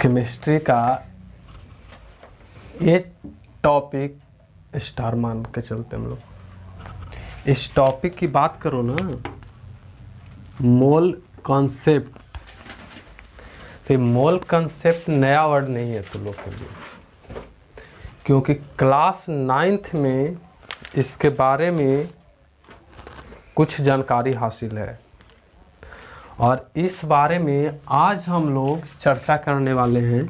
Chemistry का ये topic star मान के चलते हम लोग। इस टॉपिक की बात करो ना, मोल कॉन्सेप्ट, तो मोल कॉन्सेप्ट नया वर्ड नहीं है तुम लोग के लिए, क्योंकि क्लास 9th में इसके बारे में कुछ जानकारी हासिल है और इस बारे में आज हम लोग चर्चा करने वाले हैं।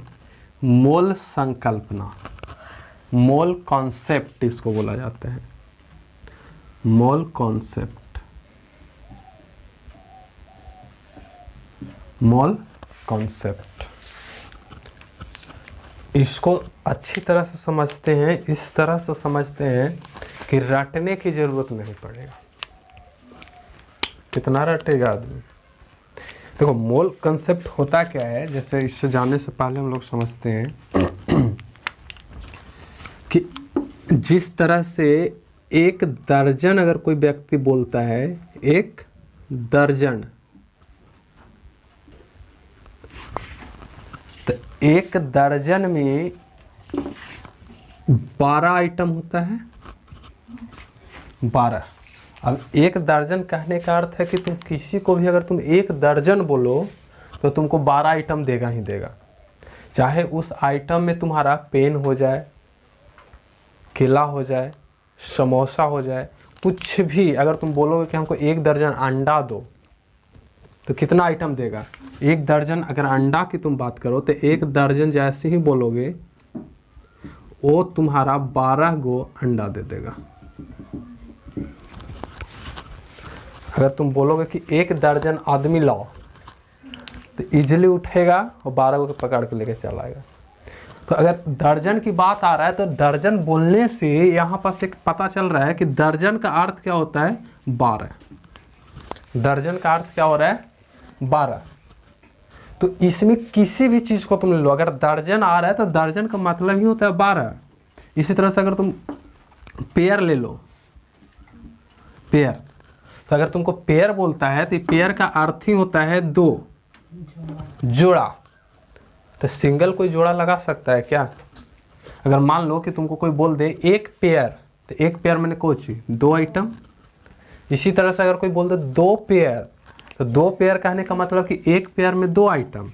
मोल संकल्पना, मोल कॉन्सेप्ट इसको बोला जाता है, मोल कॉन्सेप्ट, मोल कॉन्सेप्ट। इसको अच्छी तरह से समझते हैं, इस तरह से समझते हैं कि रटने की जरूरत नहीं पड़ेगा। कितना रटेगा आदमी? देखो मोल कंसेप्ट होता क्या है, जैसे इससे जानने से पहले हम लोग समझते हैं कि जिस तरह से एक दर्जन अगर कोई व्यक्ति बोलता है, एक दर्जन, तो एक दर्जन में 12 आइटम होता है, 12। अब एक दर्जन कहने का अर्थ है कि तुम किसी को भी अगर तुम एक दर्जन बोलो तो तुमको 12 आइटम देगा ही देगा, चाहे उस आइटम में तुम्हारा पेन हो जाए, केला हो जाए, समोसा हो जाए, कुछ भी। अगर तुम बोलोगे कि हमको एक दर्जन अंडा दो तो कितना आइटम देगा? एक दर्जन। अगर अंडा की तुम बात करो तो एक दर्जन जैसे ही बोलोगे वो तुम्हारा 12 गो अंडा दे देगा। अगर तुम बोलोगे कि एक दर्जन आदमी लाओ तो इजीली उठेगा और 12 को पकड़ के लेके चला आएगा। तो अगर दर्जन की बात आ रहा है तो दर्जन बोलने से यहाँ पास एक पता चल रहा है कि दर्जन का अर्थ क्या होता है? 12। दर्जन का अर्थ क्या हो रहा है? 12। तो इसमें किसी भी चीज़ को तुम ले लो, अगर दर्जन आ रहा है तो दर्जन का मतलब ही होता है 12। इसी तरह से अगर तुम पेयर ले लो, पेयर, तो अगर तुमको पेयर बोलता है तो पेयर का अर्थ ही होता है 2, जोड़ा। तो सिंगल कोई जोड़ा लगा सकता है क्या? अगर मान लो कि तुमको कोई बोल दे एक पेयर, तो एक पेयर मैंने कुछ 2 आइटम। इसी तरह से अगर कोई बोल दे 2 पेयर, तो 2 पेयर कहने का मतलब कि एक पेयर में 2 आइटम।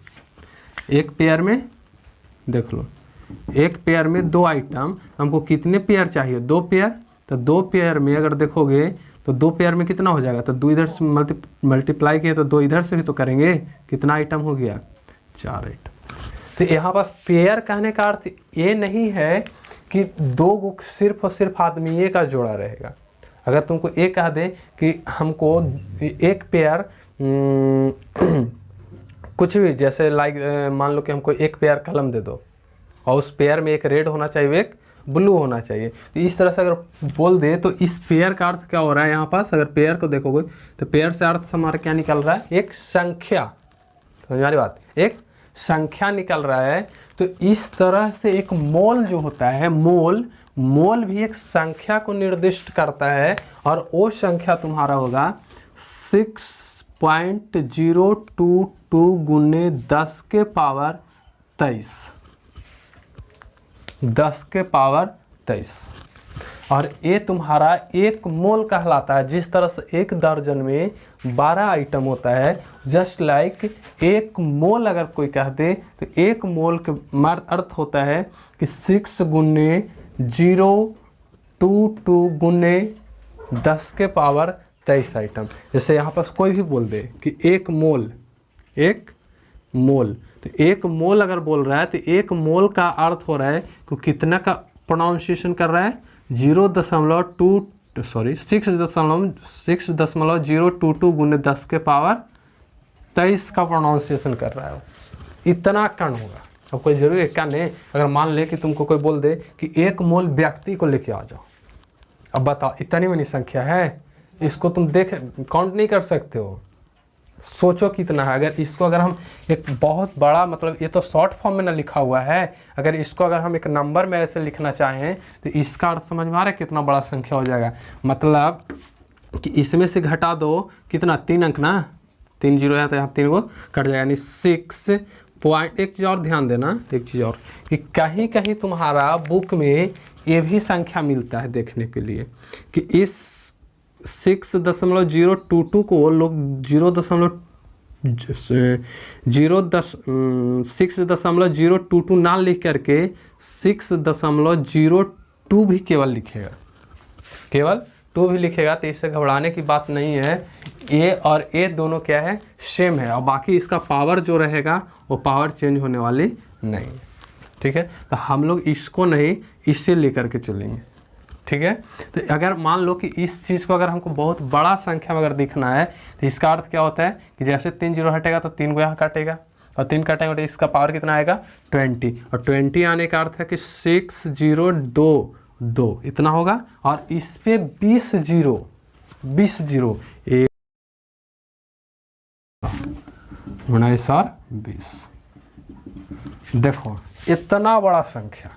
एक पेयर में देख लो, एक पेयर में 2 आइटम। हमको कितने पेयर चाहिए? 2 पेयर। तो 2 पेयर में अगर देखोगे तो 2 पेयर में कितना हो जाएगा? तो 2 इधर से मल्टीप्लाई किए तो 2 इधर से भी तो करेंगे। कितना आइटम हो गया? 4 आइटम। तो यहाँ पास पेयर कहने का अर्थ ये नहीं है कि 2 सिर्फ और सिर्फ आदमी ये का जोड़ा रहेगा। अगर तुमको एक कह दे कि हमको एक पेयर कुछ भी, जैसे लाइक मान लो कि हमको एक पेयर कलम दे दो और उस पेयर में एक रेड होना चाहिए, एक ब्लू होना चाहिए। तो इस तरह से अगर बोल दे तो इस पेयर का अर्थ क्या हो रहा है? यहाँ पास अगर पेयर को देखोगे तो पेयर से अर्थ हमारा क्या निकल रहा है? एक संख्या। समझ में आ रही बात? एक संख्या निकल रहा है। तो इस तरह से एक मोल जो होता है, मोल भी एक संख्या को निर्दिष्ट करता है और वो संख्या तुम्हारा होगा 6.022 गुने 10 के पावर 23, 10 के पावर 23। और ये तुम्हारा एक मोल कहलाता है। जिस तरह से एक दर्जन में 12 आइटम होता है, जस्ट लाइक एक मोल अगर कोई कह दे तो एक मोल का अर्थ होता है कि 6 गुने 022 गुने 10 के पावर 23 आइटम। जैसे यहाँ पर कोई भी बोल दे कि एक मोल, एक मोल, तो एक मोल अगर बोल रहा है तो एक मोल का अर्थ हो रहा है कि कितना का प्रोनाउंसिएशन कर रहा है? 6.022 गुने 10 के पावर 23 का प्रोनाउंसिएशन कर रहा है। इतना कण होगा। अब कोई जरूरी है क्या? नहीं। अगर मान ले कि तुमको कोई बोल दे कि एक मोल व्यक्ति को लेके आ जाओ, अब बताओ इतनी बड़ी संख्या है, इसको तुम काउंट नहीं कर सकते हो। सोचो कितना है। अगर इसको अगर हम एक बहुत बड़ा, मतलब ये तो शॉर्ट फॉर्म में ना लिखा हुआ है, अगर इसको अगर हम एक नंबर में ऐसे लिखना चाहें तो इसका अर्थ समझ में आ रहा है कितना बड़ा संख्या हो जाएगा? मतलब कि इसमें से घटा दो कितना? 3 अंक ना, 3 जीरो है तो यहाँ 3 को कट जाएगा, यानी पॉइंट एक चीज़ और ध्यान देना, एक चीज़ और कि कहीं कहीं तुम्हारा बुक में ये भी संख्या मिलता है देखने के लिए कि इस 6.022 को लोग 6.022 ना लिख करके 6.02 भी केवल लिखेगा, केवल 2 भी लिखेगा। तो इससे घबराने की बात नहीं है। ए और ए दोनों क्या है, सेम है, और बाकी इसका पावर जो रहेगा वो पावर चेंज होने वाली नहीं है। ठीक है, तो हम लोग इसको नहीं इससे लेकर के चलेंगे। ठीक है, तो अगर मान लो कि इस चीज़ को अगर हमको बहुत बड़ा संख्या में अगर दिखना है तो इसका अर्थ क्या होता है कि जैसे 3 जीरो हटेगा तो 3 को यहाँ काटेगा, और 3 काटेंगे तो इसका पावर कितना आएगा 20, और 20 आने का अर्थ है कि 6022 इतना होगा, और इस पे 20 जीरो 19 और 20। देखो इतना बड़ा संख्या,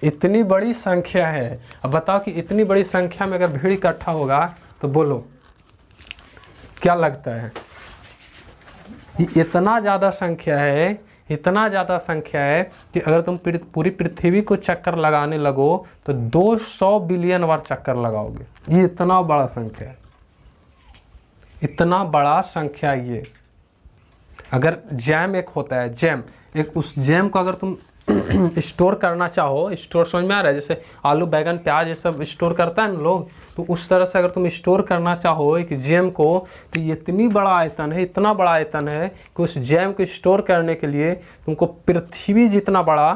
इतनी बड़ी संख्या है। अब बताओ कि इतनी बड़ी संख्या में अगर भीड़ इकट्ठा होगा तो बोलो क्या लगता है? इतना ज़्यादा संख्या है, इतना ज़्यादा संख्या है कि अगर तुम पूरी पृथ्वी को चक्कर लगाने लगो तो 200 बिलियन बार चक्कर लगाओगे। ये इतना बड़ा संख्या है, इतना बड़ा संख्या। ये अगर जैम एक होता है, जैम एक, उस जैम को अगर तुम स्टोर करना चाहो, स्टोर समझ में आ रहा है, जैसे आलू बैगन प्याज ये सब स्टोर करता है ना लोग, तो उस तरह से अगर तुम स्टोर करना चाहो एक जैम को, तो ये इतनी बड़ा आयतन है, इतना बड़ा आयतन है कि उस जैम को स्टोर करने के लिए तुमको पृथ्वी जितना बड़ा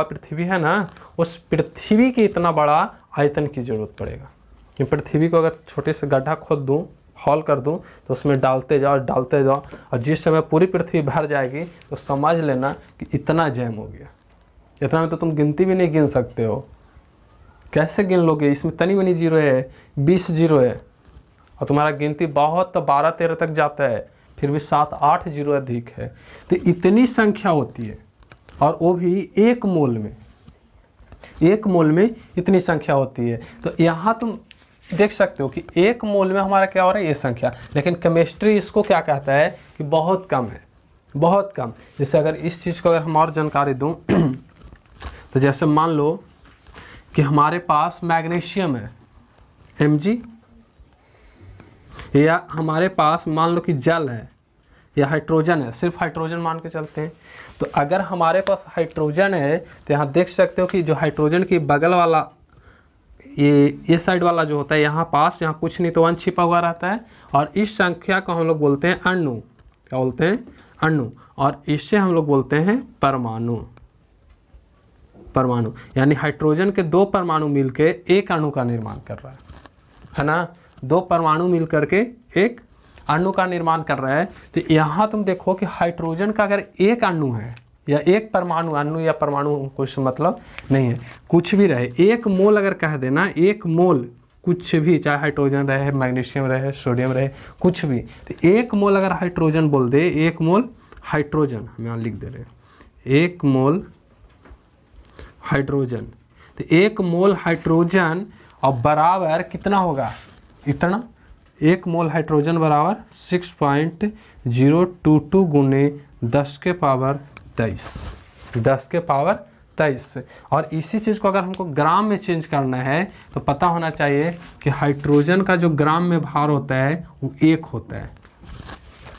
पृथ्वी है ना, उस पृथ्वी के इतना बड़ा आयतन की जरूरत पड़ेगा। कि पृथ्वी को अगर छोटे से गड्ढा खोद दूँ, हॉल कर दूं, तो उसमें डालते जाओ, और जिस समय पूरी पृथ्वी भर जाएगी तो समझ लेना कि इतना जैम हो गया। इतना में तो तुम गिनती भी नहीं गिन सकते हो। कैसे गिन लोगे? इसमें तनी बनी जीरो है, 20 जीरो है, और तुम्हारा गिनती बहुत तो 12-13 तक जाता है, फिर भी 7-8 जीरो अधिक है। तो इतनी संख्या होती है, और वो भी एक मोल में इतनी संख्या होती है। तो यहाँ तुम देख सकते हो कि एक मोल में हमारा क्या हो रहा है, ये संख्या। लेकिन केमिस्ट्री इसको क्या कहता है कि बहुत कम है, बहुत कम। जैसे अगर इस चीज़ को अगर हम और जानकारी दूं तो जैसे मान लो कि हमारे पास मैग्नीशियम है Mg, या हमारे पास मान लो कि जल है या हाइड्रोजन है, सिर्फ हाइड्रोजन मान के चलते हैं। तो अगर हमारे पास हाइड्रोजन है तो यहाँ देख सकते हो कि जो हाइड्रोजन की बगल वाला ये साइड वाला जो होता है, यहाँ पास, यहाँ कुछ नहीं तो 1 छिपा हुआ रहता है, और इस संख्या को हम लोग बोलते हैं अणु। क्या बोलते हैं? अणु। और इससे हम लोग बोलते हैं परमाणु। यानी हाइड्रोजन के 2 परमाणु मिलके एक अणु का निर्माण कर रहा है ना। 2 परमाणु मिल करके एक अणु का निर्माण कर रहा है। तो यहाँ तुम देखो कि हाइड्रोजन का अगर एक अणु है या एक परमाणु, अणु या परमाणु कुछ मतलब नहीं है, कुछ भी रहे, एक मोल अगर कह देना, एक मोल कुछ भी, चाहे हाइड्रोजन रहे, मैग्नीशियम रहे, सोडियम रहे, कुछ भी, तो एक मोल अगर हाइड्रोजन बोल दे, एक मोल हाइड्रोजन हम यहाँ लिख दे रहे हैं, एक मोल हाइड्रोजन, तो एक मोल हाइड्रोजन और बराबर कितना होगा? इतना। एक मोल हाइड्रोजन बराबर 6.022 गुने 10 के पावर 23। और इसी चीज़ को अगर हमको ग्राम में चेंज करना है तो पता होना चाहिए कि हाइड्रोजन का जो ग्राम में भार होता है वो 1 होता है।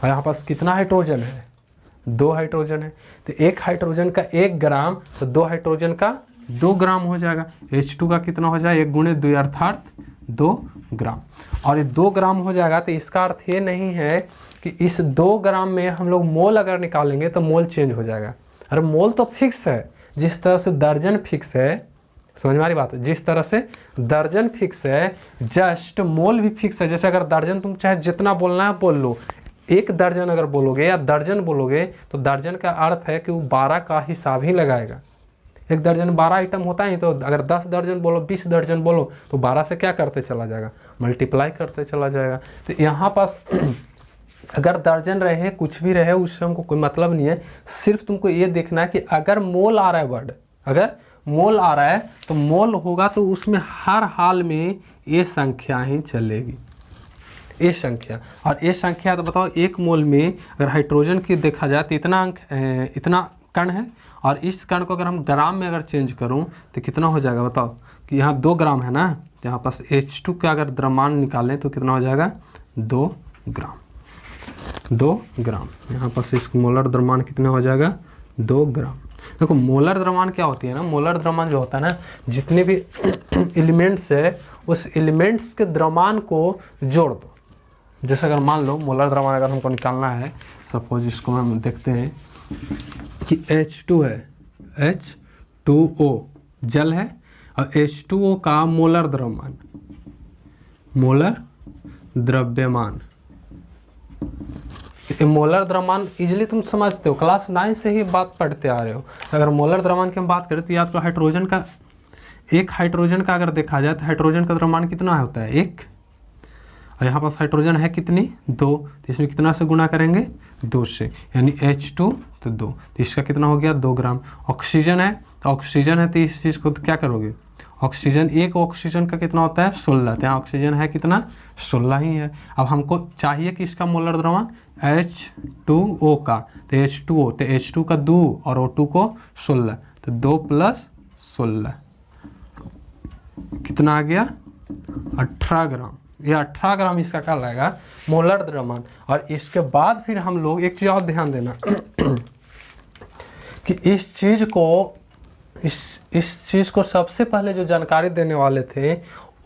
और यहाँ पास कितना हाइड्रोजन है? 2 हाइड्रोजन है। तो एक हाइड्रोजन का 1 ग्राम, तो 2 हाइड्रोजन का 2 ग्राम हो जाएगा। H2 का कितना हो जाएगा? 1 गुणे 2 अर्थात 2 ग्राम। और ये 2 ग्राम हो जाएगा। तो इसका अर्थ ये नहीं है कि इस 2 ग्राम में हम लोग मोल अगर निकालेंगे तो मोल चेंज हो जाएगा। अरे मोल तो फिक्स है, जिस तरह से दर्जन फिक्स है, समझ में आ रही बात है? जिस तरह से दर्जन फिक्स है, जस्ट मोल भी फिक्स है। जैसे अगर दर्जन तुम चाहे जितना बोलना है बोल लो, 1 दर्जन अगर बोलोगे या दर्जन बोलोगे तो दर्जन का अर्थ है कि वो 12 का हिसाब ही लगाएगा। 1 दर्जन 12 आइटम होता है, तो अगर 10 दर्जन बोलो, 20 दर्जन बोलो, तो 12 से क्या करते चला जाएगा? मल्टीप्लाई करते चला जाएगा। तो यहाँ पास अगर दर्जन रहे, कुछ भी रहे, उससे हमको कोई मतलब नहीं है। सिर्फ तुमको ये देखना है कि अगर मोल आ रहा है वर्ड, अगर मोल आ रहा है तो मोल होगा तो उसमें हर हाल में ये संख्या ही चलेगी। ए संख्या। और ए संख्या तो बताओ एक मोल में अगर हाइड्रोजन की देखा जाए तो इतना कण है, और इस कण को अगर हम ग्राम में अगर चेंज करूं तो कितना हो जाएगा बताओ, कि यहाँ 2 ग्राम है ना, तो यहाँ पास H2 का अगर द्रव्यमान निकालें तो कितना हो जाएगा 2 ग्राम। 2 ग्राम यहाँ पास इसको मोलर द्रव्यमान कितना हो जाएगा 2 ग्राम। देखो मोलर द्रव्यमान क्या होती है ना, मोलर द्रव्यमान जो होता है ना, जितने भी एलिमेंट्स है उस एलिमेंट्स के द्रव्यमान को जोड़ दो। जैसे अगर मान लो मोलर द्रव्यमान अगर हमको निकालना है, सपोज इसको हम देखते हैं कि H2 है, H2O जल है, और H2O का मोलर द्रव्यमान, मोलर द्रव्यमान, मोलर द्रव्यमान इजीली तुम समझते हो, क्लास 9 से ही बात पढ़ते आ रहे हो। अगर मोलर द्रव्यमान की हम बात करें तो याद करो हाइड्रोजन का, एक हाइड्रोजन का अगर देखा जाए तो हाइड्रोजन का द्रव्यमान कितना होता है 1, और यहाँ पास हाइड्रोजन है कितनी 2, तो इसमें कितना से गुना करेंगे 2 से, यानी H2 तो 2, तो इसका कितना हो गया 2 ग्राम। ऑक्सीजन है तो ऑक्सीजन है तो इस चीज़ को क्या करोगे, ऑक्सीजन, एक ऑक्सीजन का कितना होता है 16, तो यहाँ ऑक्सीजन है कितना 16 ही है। अब हमको चाहिए कि इसका मोलर द्रव्यमान H2O का, तो H2O तो H2 का 2 और O2 को 16, तो 2 + 16 कितना आ गया 18 ग्राम। ये 18 ग्राम इसका क्या लगेगा मोलर द्रव्यमान। और इसके बाद फिर हम लोग एक चीज़ और ध्यान देना कि इस चीज़ को सबसे पहले जो जानकारी देने वाले थे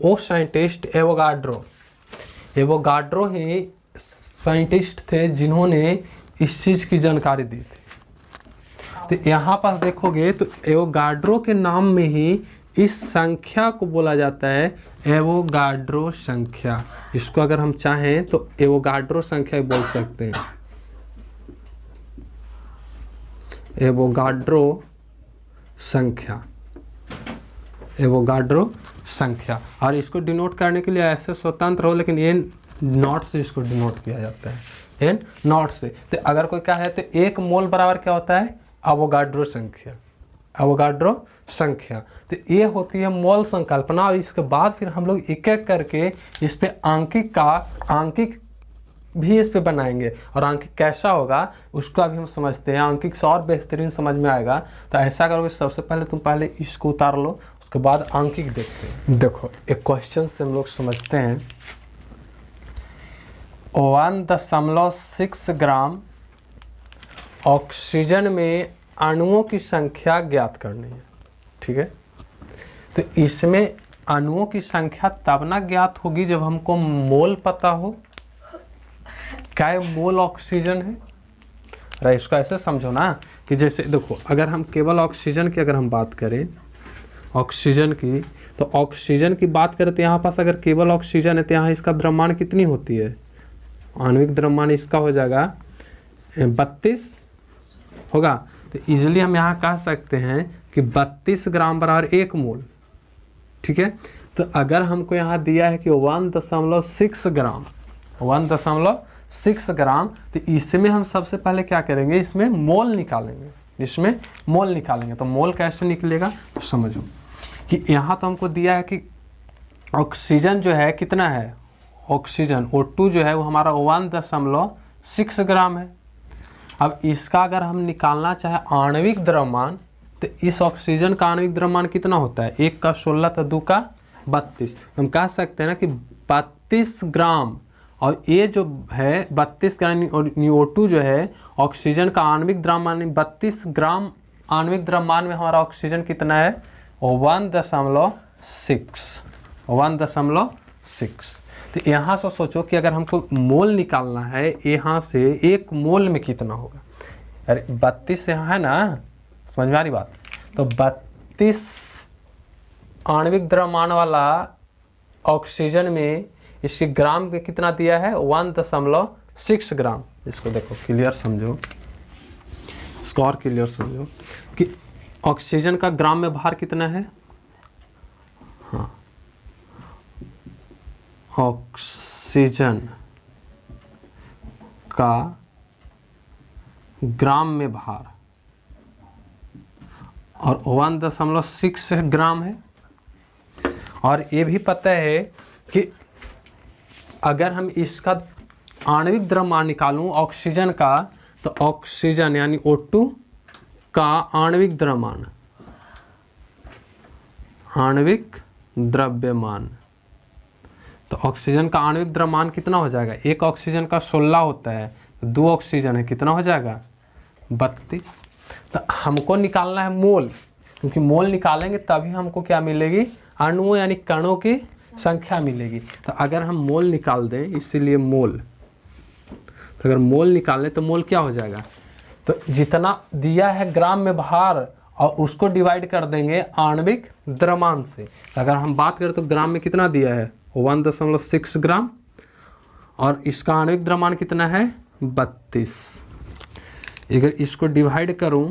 वो साइंटिस्ट एवोगाड्रो ही साइंटिस्ट थे जिन्होंने इस चीज़ की जानकारी दी थी। तो यहाँ पर देखोगे तो एवोगाड्रो के नाम में ही इस संख्या को बोला जाता है एवोगाड्रो संख्या। इसको अगर हम चाहें तो एवोगाड्रो संख्या बोल सकते हैं, एवोगाड्रो संख्या, एवोगाड्रो संख्या। और इसको डिनोट करने के लिए ऐसे स्वतंत्र हो, लेकिन ये नॉट से इसको डिनोट किया जाता है, एन नॉट से। तो अगर कोई क्या है तो 1 मोल बराबर क्या होता है एवोगाड्रो संख्या, एवोगाड्रो संख्या। तो ये होती है मोल संकल्पना। और इसके बाद फिर हम लोग एक एक करके इस पे आंकिक भी इस पे बनाएंगे, और आंकिक कैसा होगा उसका भी हम समझते हैं, आंकिक से और बेहतरीन समझ में आएगा। तो ऐसा करोगे, सबसे पहले तुम पहले इसको उतार लो, उसके बाद आंकिक देखते हैं। देखो एक क्वेश्चन से हम लोग समझते हैं, 1.6 ग्राम ऑक्सीजन में अणुओं की संख्या ज्ञात करनी है, ठीक है। तो इसमें अणुओं की संख्या तब ना ज्ञात होगी जब हमको मोल पता हो, क्या मोल ऑक्सीजन है। अरे इसको ऐसे समझो ना कि जैसे देखो अगर हम केवल ऑक्सीजन की अगर हम बात करें, ऑक्सीजन की, तो ऑक्सीजन की बात करें तो यहाँ पास अगर केवल ऑक्सीजन है तो यहाँ इसका द्रव्यमान कितनी होती है, आणविक द्रव्यमान इसका हो जाएगा 32 होगा। तो इजीली हम यहाँ कह सकते हैं कि 32 ग्राम बराबर 1 मोल, ठीक है। तो अगर हमको यहाँ दिया है कि 1.6 ग्राम, 1.6 ग्राम, तो इसमें हम सबसे पहले क्या करेंगे, इसमें मोल निकालेंगे, इसमें मोल निकालेंगे। तो मोल कैसे निकलेगा तो समझो कि यहाँ तो हमको दिया है कि ऑक्सीजन जो है कितना है, ऑक्सीजन O2 जो है वो हमारा 1.6 ग्राम है। अब इसका अगर हम निकालना चाहे आणविक द्रव्यमान, तो इस ऑक्सीजन का आणविक द्रव्यमान कितना होता है, 1 का 16 तो 2 का 32। हम कह सकते हैं ना कि 32 ग्राम, और ये जो है 32 ग्राम और O2 जो है ऑक्सीजन का आणविक द्रव्यमान 32 ग्राम आणविक द्रव्यमान में हमारा ऑक्सीजन कितना है 1.6। तो यहाँ से सोचो कि अगर हमको मोल निकालना है यहाँ से 1 मोल में कितना होगा। अरे 32 यहाँ है ना, समझ में आ रही बात। तो 32 आणविक द्रव्यमान वाला ऑक्सीजन में इसके ग्राम के कितना दिया है 1.6 ग्राम। इसको देखो क्लियर समझो, इसको और क्लियर समझो कि ऑक्सीजन का ग्राम में भार कितना है, हाँ ऑक्सीजन का ग्राम में भार और 1.6 ग्राम है। और ये भी पता है कि अगर हम इसका आणविक द्रव्यमान निकालूं ऑक्सीजन का, तो ऑक्सीजन यानी O2 का आणविक द्रव्यमान, आणविक द्रव्यमान, तो ऑक्सीजन का आणविक द्रव्यमान कितना हो जाएगा? एक ऑक्सीजन का 16 होता है, तो 2 ऑक्सीजन है, कितना हो जाएगा? 32। तो हमको निकालना है मोल, क्योंकि मोल निकालेंगे तभी हमको क्या मिलेगी? अणुओं यानी कणों की संख्या मिलेगी। तो अगर हम मोल निकाल दें, इसीलिए मोल, तो अगर मोल निकालें तो मोल क्या हो जाएगा? तो जितना दिया है ग्राम में भार और उसको डिवाइड कर देंगे आणविक द्रव्यमान से। तो अगर हम बात करें तो ग्राम में कितना दिया है? 1.6 ग्राम, और इसका आणविक द्रव्यमान कितना है? 32। अगर इसको डिवाइड करूं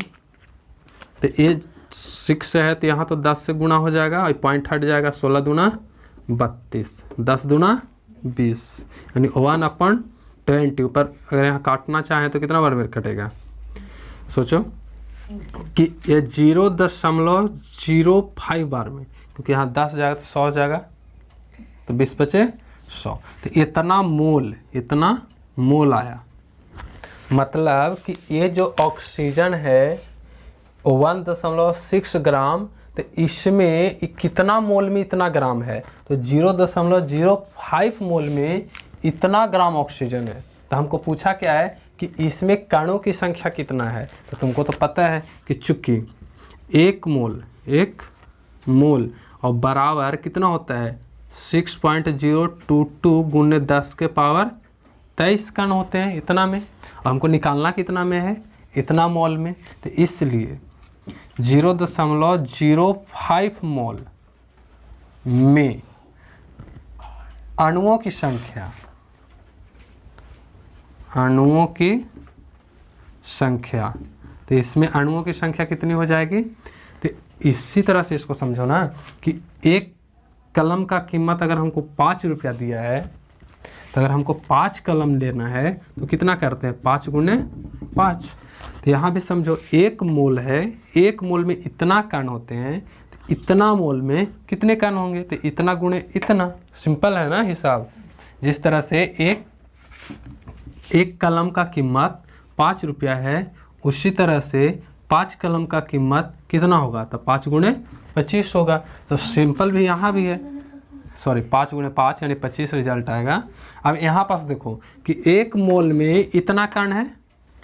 तो ये 6 है, तो यहाँ तो 10 से गुना हो जाएगा और पॉइंट हट जाएगा, 16 दूना 32, 10 दूना 20, यानी 1/20। ऊपर अगर यहाँ काटना चाहें तो कितना बार में कटेगा? सोचो कि ये 0.05 बार में, क्योंकि यहाँ 10 जाएगा तो 100 हो जाएगा, तो 20 बचे 100, तो इतना मोल आया। मतलब कि ये जो ऑक्सीजन है 1.6 ग्राम, तो इसमें कितना मोल में इतना ग्राम है? तो 0.05 मोल में इतना ग्राम ऑक्सीजन है। तो हमको पूछा क्या है कि इसमें कणों की संख्या कितना है? तो तुमको तो पता है कि चूंकि एक मोल और बराबर कितना होता है? 6.022 गुणे 10 के पावर 23 कण होते हैं इतना में, और हमको निकालना कितना में है? इतना मोल में। तो इसलिए 0.05 मोल में अणुओं की संख्या, तो इसमें अणुओं की संख्या कितनी हो जाएगी? तो इसी तरह से इसको समझो ना कि एक कलम का कीमत अगर हमको 5 रुपया दिया है, तो अगर हमको 5 कलम लेना है तो कितना करते हैं? 5 गुणे 5। तो यहाँ भी समझो एक मोल है, एक मोल में इतना कण होते हैं, तो इतना मोल में कितने कण होंगे? तो इतना गुणे इतना। सिंपल है ना हिसाब। जिस तरह से एक कलम का कीमत 5 रुपया है, उसी तरह से 5 कलम का कीमत कितना होगा? तो 5 गुणे 25 होगा। तो सिंपल भी यहाँ भी है, सॉरी 5 गुणे 5 यानी 25 रिजल्ट आएगा। अब यहाँ पास देखो कि एक मोल में इतना कण है,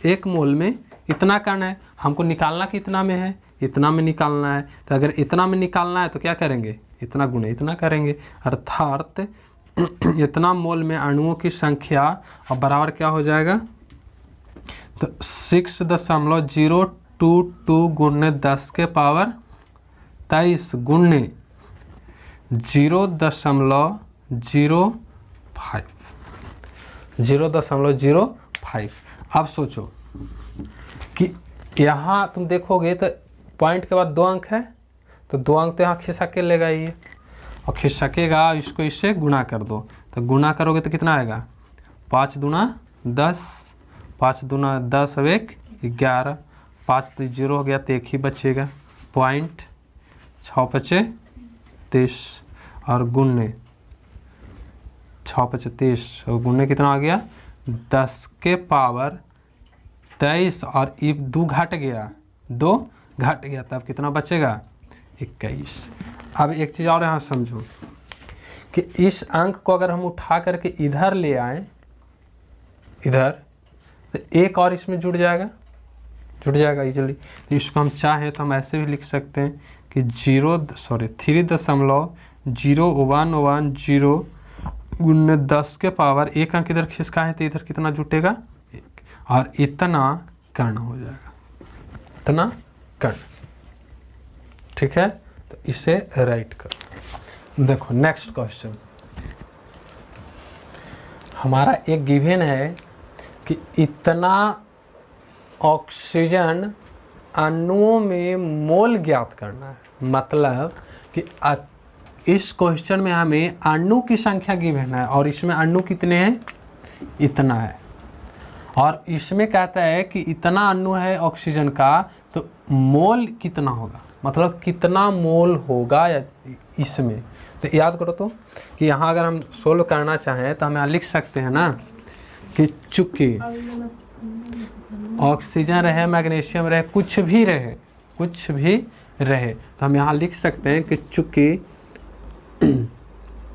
एक मोल में इतना कण है, हमको निकालना कितना में है? इतना में निकालना है। तो अगर इतना में निकालना है तो क्या करेंगे? इतना गुणे इतना करेंगे, अर्थात इतना मोल में अणुओं की संख्या और बराबर क्या हो जाएगा? तो 6.022 गुणे 10 के पावर 23 गुणे 0.05। अब सोचो कि यहाँ तुम देखोगे तो पॉइंट के बाद 2 अंक है, तो 2 अंक तो यहाँ खिसक के लेगा ये, और खिसकेगा, इसको इससे गुणा कर दो। तो गुणा करोगे तो कितना आएगा? 5 दूना 10, 5 दूना 10 और 1 11, 5 तो 0 हो गया, तो 1 ही बचेगा, पॉइंट 6 बचे 30, और गुणे 6 बचे 30, और गुणे कितना आ गया? 10 के पावर 23, और ये 2 घट गया, 2 घट गया, तब कितना बचेगा? 21। अब एक चीज़ और यहाँ समझो कि इस अंक को अगर हम उठा करके इधर ले आए, इधर, तो एक और इसमें जुड़ जाएगा इजीली। तो इसको हम चाहें तो हम ऐसे भी लिख सकते हैं कि 3.0110 गुणे 10 के पावर, एक अंक इधर खिसका है तो इधर कितना जुटेगा? 1, और इतना कण हो जाएगा, इतना कण। ठीक है, तो इसे राइट करो। देखो नेक्स्ट क्वेश्चन हमारा एक गिवन है कि इतना ऑक्सीजन अणुओं में मोल ज्ञात करना है। मतलब कि इस क्वेश्चन में हमें अणु की संख्या गिवन है, और इसमें अणु कितने हैं? इतना है, और इसमें कहता है कि इतना अणु है ऑक्सीजन का, तो मोल कितना होगा, मतलब कितना मोल होगा इसमें। तो याद करो तो कि यहाँ अगर हम सोल्व करना चाहें तो हम यहाँ लिख सकते हैं ना कि चूंकि ऑक्सीजन रहे, मैग्नीशियम रहे, कुछ भी रहे तो हम यहाँ लिख सकते हैं कि चूंकि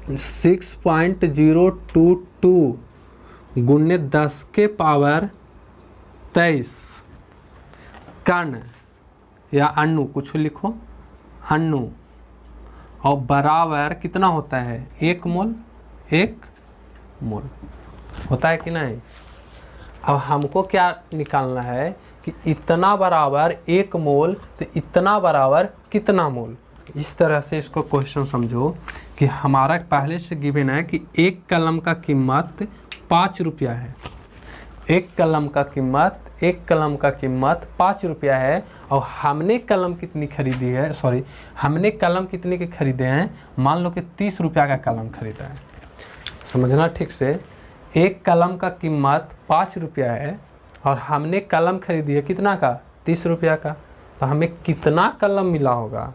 6.022 गुणे 10 के पावर 23 कण या अणु, कुछ लिखो, अणु, और बराबर कितना होता है, 1 मोल होता है कि नहीं। अब हमको क्या निकालना है कि इतना बराबर 1 मोल, तो इतना बराबर कितना मोल। इस तरह से इसको क्वेश्चन समझो कि हमारा पहले से गिवन है कि 1 कलम का कीमत 5 रुपया है। 1 कलम का कीमत 5 रुपया है और हमने कलम कितनी खरीदी है, सॉरी हमने कलम कितने के खरीदे हैं, मान लो कि 30 रुपया का कलम खरीदा है। समझना ठीक से, 1 कलम का कीमत 5 रुपया है और हमने कलम खरीदी है कितना का, 30 रुपया का। तो हमें कितना कलम मिला होगा,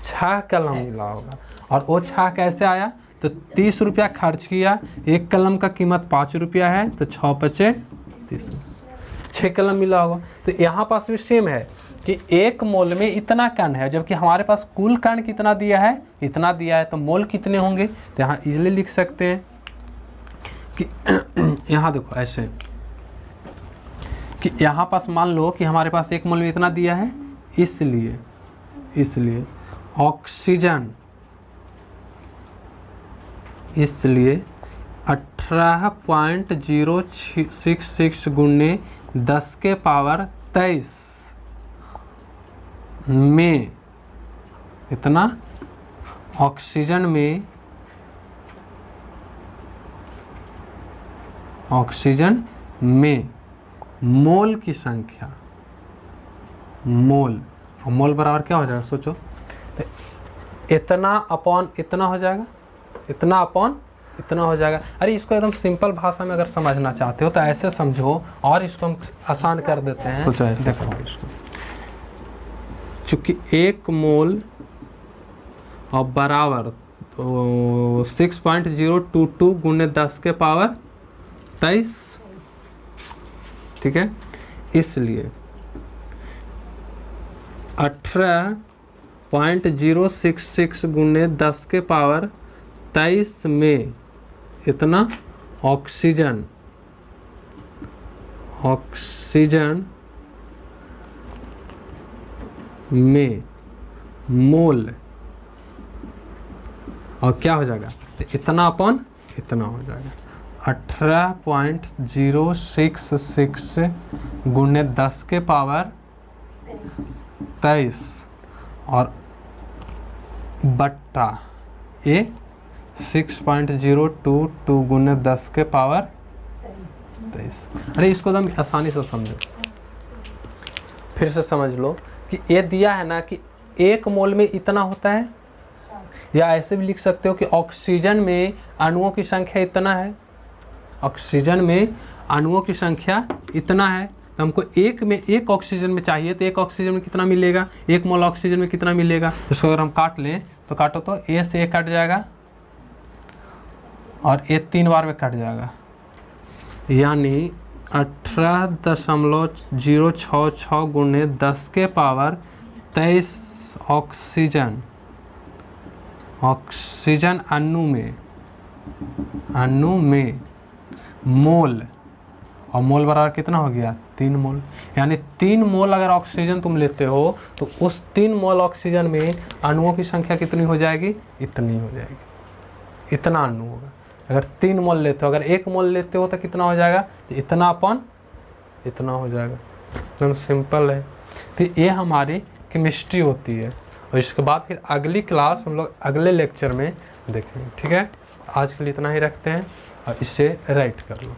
6 कलम मिला होगा। और वो 6 कैसे आया, तो 30 रुपया खर्च किया, 1 कलम का कीमत 5 रुपया है तो 6 बचे 30, 6 कलम मिला होगा। तो यहाँ पास भी सेम है कि 1 मोल में इतना कण है, जबकि हमारे पास कुल कण कितना दिया है, इतना दिया है, तो मोल कितने होंगे। तो यहाँ इजीली लिख सकते हैं कि यहाँ देखो ऐसे कि यहाँ पास मान लो कि हमारे पास 1 मोल में इतना दिया है, इसलिए ऑक्सीजन 18.066 गुणे 10 के पावर 23 में इतना ऑक्सीजन में मोल की संख्या, मोल बराबर क्या हो जाएगा, सोचो, तो इतना अपॉन इतना हो जाएगा, इतना अपॉन इतना हो जाएगा। अरे इसको एकदम सिंपल भाषा में अगर समझना चाहते हो तो ऐसे समझो, और इसको हम आसान कर देते हैं। सोचो ऐसे, देखो इसको, चूंकि 1 मोल और बराबर तो 6.022 गुणे 10 के पावर 23, ठीक है, इसलिए 18.066 गुणे 10 के पावर 23 में इतना ऑक्सीजन में मोल, और क्या हो जाएगा, तो इतना अपन इतना हो जाएगा 18.066 गुणे 10 के पावर 23 और बट्टा ए 6.022 गुणे 10 के पावर 23। अरे इसको एकदम आसानी से समझो, फिर से समझ लो कि ये दिया है ना कि 1 मोल में इतना होता है, या ऐसे भी लिख सकते हो कि ऑक्सीजन में अणुओं की संख्या इतना है, ऑक्सीजन में अणुओं की संख्या इतना है। तो हमको 1 ऑक्सीजन में चाहिए, तो 1 ऑक्सीजन में कितना मिलेगा, 1 मोल ऑक्सीजन में कितना मिलेगा। इसको अगर हम काट लें तो काटो तो ए से ए कट जाएगा और ए 3 बार में कट जाएगा, यानी 18.066 गुणे 10 के पावर 23 ऑक्सीजन अणु में मोल, और मोल बराबर कितना हो गया, 3 मोल। यानी 3 मोल अगर ऑक्सीजन तुम लेते हो तो उस 3 मोल ऑक्सीजन में अणुओं की संख्या कितनी हो जाएगी, इतनी हो जाएगी, इतना अणु होगा। अगर 3 मोल लेते हो, अगर 1 मोल लेते हो तो कितना हो जाएगा, तो इतना अपन इतना हो जाएगा। एकदम सिंपल है। तो ये हमारी केमिस्ट्री होती है, और इसके बाद फिर अगली क्लास हम लोग अगले लेक्चर में देखेंगे। ठीक है, आज के लिए इतना ही रखते हैं और इससे राइट कर लो।